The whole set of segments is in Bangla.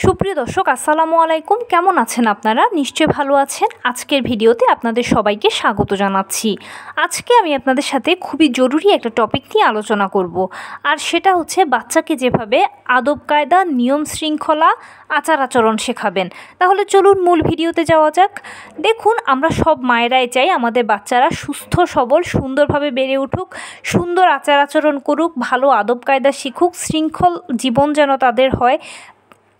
সুপ্রিয় দর্শক আসসালামু আলাইকুম, কেমন আছেন আপনারা? নিশ্চয়ই ভালো আছেন। আজকের ভিডিওতে আপনাদের সবাইকে স্বাগত জানাচ্ছি। আজকে আমি আপনাদের সাথে খুবই জরুরি একটা টপিক নিয়ে আলোচনা করব, আর সেটা হচ্ছে বাচ্চাকে যেভাবে আদব কায়দা, নিয়ম শৃঙ্খলা, আচার আচরণ শেখাবেন। তাহলে চলুন মূল ভিডিওতে যাওয়া যাক। দেখুন, আমরা সব মায়েরাই চাই আমাদের বাচ্চারা সুস্থ সবল সুন্দরভাবে বেড়ে উঠুক, সুন্দর আচার আচরণ করুক, ভালো আদব কায়দা শিখুক, শৃঙ্খল জীবন যেন তাদের হয়,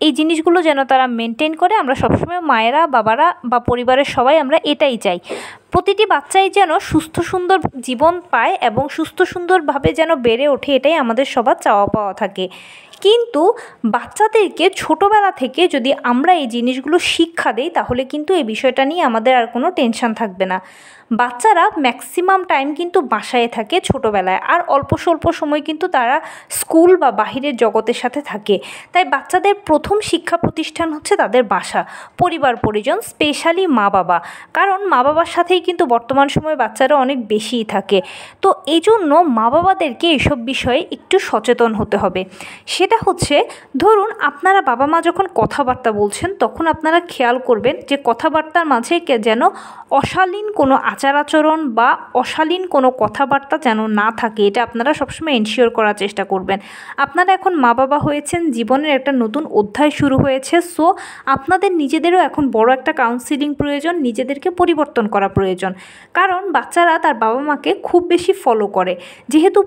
এই জিনিসগুলো যেন তারা মেনটেন করে। আমরা সবসময় মায়েরা, বাবারা বা পরিবারের সবাই আমরা এটাই চাই। প্রতিটি বাচ্চাই যেন সুস্থ সুন্দর জীবন পায় এবং সুস্থ সুন্দরভাবে যেন বেড়ে ওঠে, এটাই আমাদের সবার চাওয়া পাওয়া থাকে। কিন্তু বাচ্চাদেরকে ছোটোবেলা থেকে যদি আমরা এই জিনিসগুলো শিক্ষা দেই, তাহলে কিন্তু এই বিষয়টা নিয়ে আমাদের আর কোনো টেনশন থাকবে না। বাচ্চারা ম্যাক্সিমাম টাইম কিন্তু বাসায় থাকে ছোটোবেলায়, আর অল্প স্বল্প সময় কিন্তু তারা স্কুল বা বাহিরের জগতের সাথে থাকে। তাই বাচ্চাদের প্রথম শিক্ষা প্রতিষ্ঠান হচ্ছে তাদের বাসা, পরিবার পরিজন, স্পেশালি মা বাবা। কারণ মা বাবার সাথেই কিন্তু বর্তমান সময়ে বাচ্চারা অনেক বেশিই থাকে। তো এই জন্য মা বাবাদেরকে এসব বিষয়ে একটু সচেতন হতে হবে। সেটা হচ্ছে, ধরুন আপনারা বাবা মা যখন কথাবার্তা বলছেন, তখন আপনারা খেয়াল করবেন যে কথাবার্তার মাঝে যেন অশালীন কোনো আচার আচরণ বা অশালীন কোনো কথাবার্তা যেন না থাকে। এটা আপনারা সবসময় এনশিওর করার চেষ্টা করবেন। আপনারা এখন মা বাবা হয়েছেন, জীবনের একটা নতুন অধ্যায় শুরু হয়েছে। সো আপনাদের নিজেদেরও এখন বড় একটা কাউন্সিলিং প্রয়োজন, নিজেদেরকে পরিবর্তন করা প্রয়োজন। কারণ বাচ্চারা তার বাবা মাকে খুব বেশি ফলো করে। যেহেতু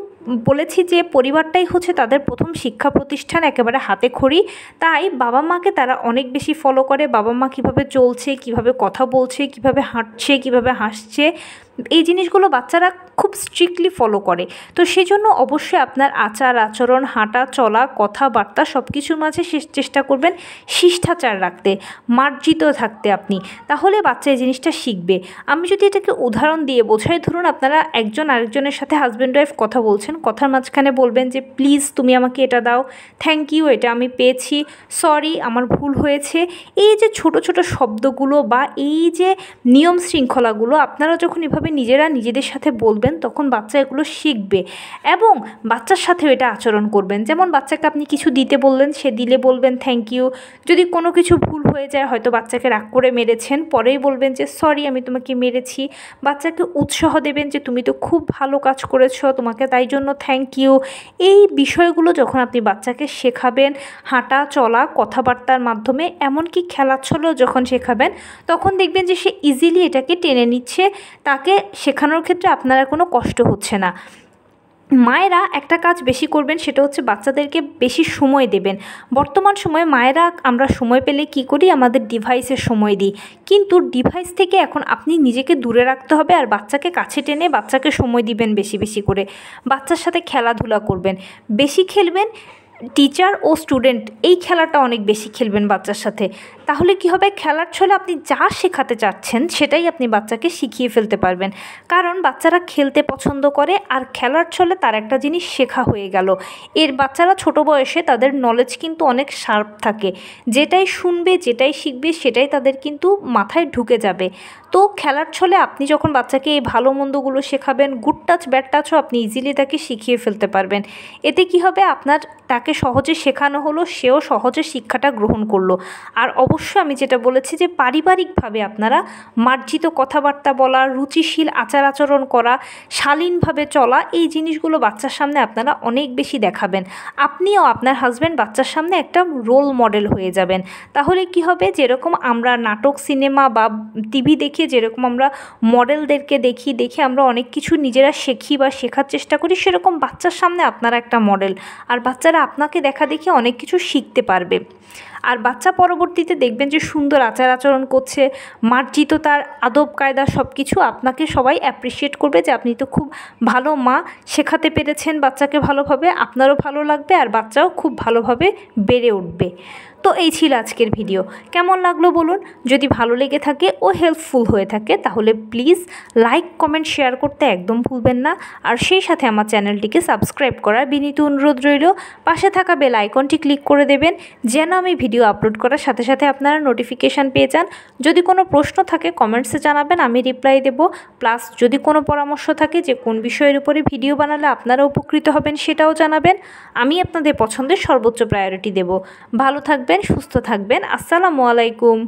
বলেছি যে পরিবারটাই হচ্ছে তাদের প্রথম শিক্ষা প্রতিষ্ঠান, একেবারে হাতে খড়ি, তাই বাবা মাকে তারা অনেক বেশি ফলো করে। বাবা মা কীভাবে চলছে, কীভাবে কথা বলছে, কীভাবে হাঁটছে, কীভাবে হাসছে, এই জিনিসগুলো বাচ্চারা খুব স্ট্রিক্টলি ফলো করে। তো সেজন্য অবশ্যই আপনার আচার আচরণ, হাঁটা চলা, কথাবার্তা সব কিছুর মাঝে চেষ্টা করবেন শিষ্টাচার রাখতে, মার্জিত থাকতে আপনি। তাহলে বাচ্চা এই জিনিসটা শিখবে। আমি যদি এটাকে উদাহরণ দিয়ে বোঝাই, ধরুন আপনারা একজন আরেকজনের সাথে হাজব্যান্ড ওয়াইফ কথা বলছেন, কথার মাঝখানে বলবেন যে প্লিজ তুমি আমাকে এটা দাও, থ্যাংক ইউ এটা আমি পেয়েছি, সরি আমার ভুল হয়েছে। এই যে ছোট ছোট শব্দগুলো বা এই যে নিয়ম শৃঙ্খলাগুলো আপনারা যখন এভাবে নিজেরা নিজেদের সাথে বলবেন, তখন বাচ্চা এগুলো শিখবে এবং বাচ্চার সাথেও এটা আচরণ করবেন। যেমন বাচ্চাকে আপনি কিছু দিতে বললেন, সে দিলে বলবেন থ্যাংক ইউ। যদি কোনো কিছু ভুল হয়ে যায়, হয়তো বাচ্চাকে রাগ করে মেরেছেন, পরেই বলবেন যে সরি আমি তোমাকে মেরেছি। বাচ্চাকে উৎসাহ দেবেন যে তুমি তো খুব ভালো কাজ করেছো, তোমাকে তাই জন্য থ্যাংক ইউ। এই বিষয়গুলো যখন আপনি বাচ্চাকে শেখাবেন, হাঁটা চলা কথাবার্তার মাধ্যমে, এমনকি খেলাধুলাও যখন শেখাবেন, তখন দেখবেন যে সে ইজিলি এটাকে টেনে নিচ্ছে। তাকে শেখানোর ক্ষেত্রে আপনার কোনো কষ্ট হচ্ছে না। মায়েরা একটা কাজ বেশি করবেন, সেটা হচ্ছে বাচ্চাদেরকে বেশি সময় দেবেন। বর্তমান সময়ে মায়েরা আমরা সময় পেলে কি করি, আমাদের ডিভাইসের সময় দিই। কিন্তু ডিভাইস থেকে এখন আপনি নিজেকে দূরে রাখতে হবে, আর বাচ্চাকে কাছে টেনে বাচ্চাকে সময় দিবেন বেশি বেশি করে। বাচ্চার সাথে খেলাধুলা করবেন, বেশি খেলবেন। টিচার ও স্টুডেন্ট এই খেলাটা অনেক বেশি খেলবেন বাচ্চার সাথে। তাহলে কি হবে, খেলার ছলে আপনি যা শেখাতে চাচ্ছেন সেটাই আপনি বাচ্চাকে শিখিয়ে ফেলতে পারবেন। কারণ বাচ্চারা খেলতে পছন্দ করে, আর খেলার ছলে তার একটা জিনিস শেখা হয়ে গেল। এর বাচ্চারা ছোট বয়সে তাদের নলেজ কিন্তু অনেক শার্প থাকে। যেটাই শুনবে, যেটাই শিখবে, সেটাই তাদের কিন্তু মাথায় ঢুকে যাবে। তো খেলার ছলে আপনি যখন বাচ্চাকে এই ভালো মন্দগুলো শেখাবেন, গুড টাচ ব্যাড টাচও আপনি ইজিলি তাকে শিখিয়ে ফেলতে পারবেন। এতে কি হবে, আপনার তাকে সহজে শেখানো হলো, সেও সহজে শিক্ষাটা গ্রহণ করলো। আর অবশ্যই আমি যেটা বলেছি যে পারিবারিকভাবে আপনারা মার্জিত কথাবার্তা বলা, রুচিশীল আচার আচরণ করা, শালীনভাবে চলা, এই জিনিসগুলো বাচ্চার সামনে আপনারা অনেক বেশি দেখাবেন। আপনিও আপনার হাজব্যান্ড বাচ্চার সামনে একটা রোল মডেল হয়ে যাবেন। তাহলে কি হবে, যেরকম আমরা নাটক, সিনেমা বা টিভি দেখে যেরকম আমরা মডেলদেরকে দেখে আমরা অনেক কিছু নিজেরা শিখি বা শেখার চেষ্টা করি, সেরকম বাচ্চার সামনে আপনারা একটা মডেল, আর বাচ্চারা আপনাকে দেখা দেখে অনেক কিছু শিখতে পারবে। আর বাচ্চা পরবর্তীতে দেখবেন যে সুন্দর আচার আচরণ করছে, মার্জিত তার আদব কায়দা সব কিছু, আপনাকে সবাই অ্যাপ্রিসিয়েট করবে যে আপনি তো খুব ভালো মা, শেখাতে পেরেছেন বাচ্চাকে ভালোভাবে, আপনারও ভালো লাগবে আর বাচ্চাও খুব ভালোভাবে বেড়ে উঠবে। তো এই ছিল আজকের ভিডিও। কেমন লাগলো বলুন। যদি ভালো লেগে থাকে ও হেল্পফুল হয়ে থাকে, তাহলে প্লিজ লাইক কমেন্ট শেয়ার করতে একদম ভুলবেন না। আর সেই সাথে আমার চ্যানেলটিকে সাবস্ক্রাইব করার বিনীত অনুরোধ রইল। পাশে থাকা বেল আইকনটি ক্লিক করে দেবেন, যেন আমি ভিডিও ভিডিও আপলোড করার সাথে সাথে আপনারা নোটিফিকেশান পেয়ে যান। যদি কোনো প্রশ্ন থাকে কমেন্টসে জানাবেন, আমি রিপ্লাই দেব। প্লাস যদি কোনো পরামর্শ থাকে যে কোন বিষয়ের উপরে ভিডিও বানালে আপনারা উপকৃত হবেন সেটাও জানাবেন। আমি আপনাদের পছন্দের সর্বোচ্চ প্রায়োরিটি দেব। ভালো থাকবেন, সুস্থ থাকবেন। আসসালামু আলাইকুম।